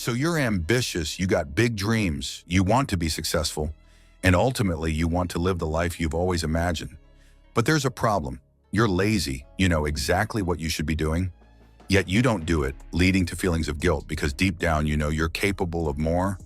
So you're ambitious, you got big dreams, you want to be successful, and ultimately you want to live the life you've always imagined. But there's a problem. You're lazy, you know exactly what you should be doing, yet you don't do it, leading to feelings of guilt because deep down you know you're capable of more.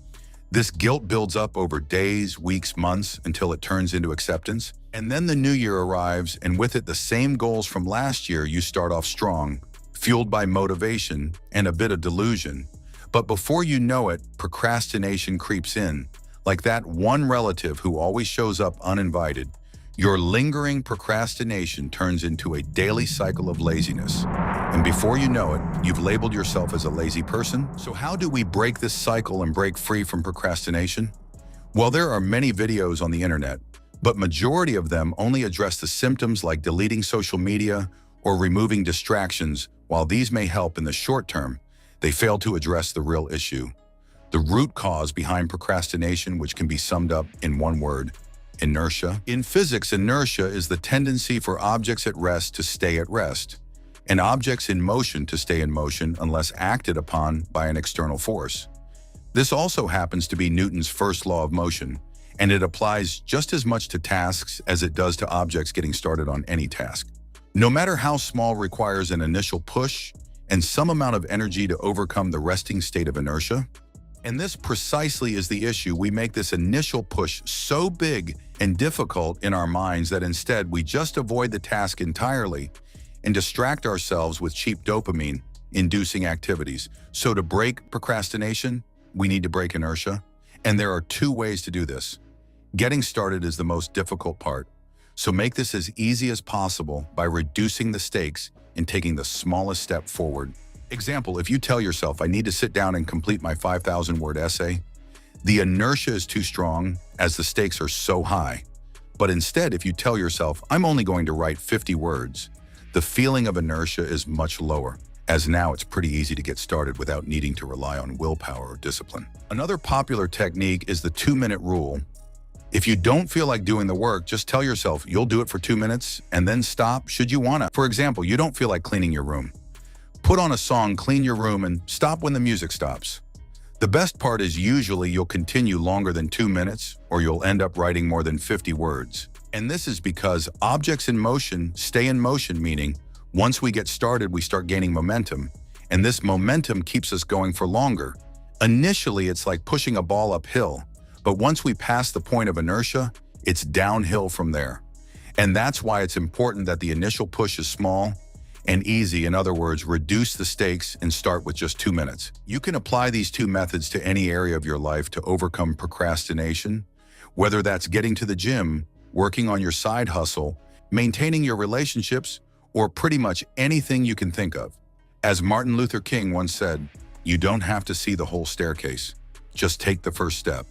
This guilt builds up over days, weeks, months until it turns into acceptance. And then the new year arrives, and with it the same goals from last year. You start off strong, fueled by motivation and a bit of delusion. But before you know it, procrastination creeps in, like that one relative who always shows up uninvited. Your lingering procrastination turns into a daily cycle of laziness. And before you know it, you've labeled yourself as a lazy person. So how do we break this cycle and break free from procrastination? Well, there are many videos on the internet, but majority of them only address the symptoms like deleting social media or removing distractions. While these may help in the short term, they fail to address the real issue, the root cause behind procrastination, which can be summed up in one word: inertia. In physics, inertia is the tendency for objects at rest to stay at rest, and objects in motion to stay in motion unless acted upon by an external force. This also happens to be Newton's first law of motion, and it applies just as much to tasks as it does to objects getting started on any task. No matter how small, requires an initial push and some amount of energy to overcome the resting state of inertia. And this precisely is the issue. We make this initial push so big and difficult in our minds that instead we just avoid the task entirely and distract ourselves with cheap dopamine-inducing activities. So to break procrastination, we need to break inertia. And there are two ways to do this. Getting started is the most difficult part. So make this as easy as possible by reducing the stakes and taking the smallest step forward. Example, if you tell yourself, I need to sit down and complete my 5,000-word essay, the inertia is too strong as the stakes are so high. But instead, if you tell yourself, I'm only going to write 50 words, the feeling of inertia is much lower, as now it's pretty easy to get started without needing to rely on willpower or discipline. Another popular technique is the 2-minute rule. If you don't feel like doing the work, just tell yourself you'll do it for 2 minutes and then stop should you wanna. For example, you don't feel like cleaning your room. Put on a song, clean your room, and stop when the music stops. The best part is usually you'll continue longer than 2 minutes, or you'll end up writing more than 50 words. And this is because objects in motion stay in motion, meaning once we get started, we start gaining momentum, and this momentum keeps us going for longer. Initially, it's like pushing a ball uphill, but once we pass the point of inertia, it's downhill from there. And that's why it's important that the initial push is small and easy. In other words, reduce the stakes and start with just 2 minutes. You can apply these two methods to any area of your life to overcome procrastination, whether that's getting to the gym, working on your side hustle, maintaining your relationships, or pretty much anything you can think of. As Martin Luther King once said, you don't have to see the whole staircase. Just take the first step.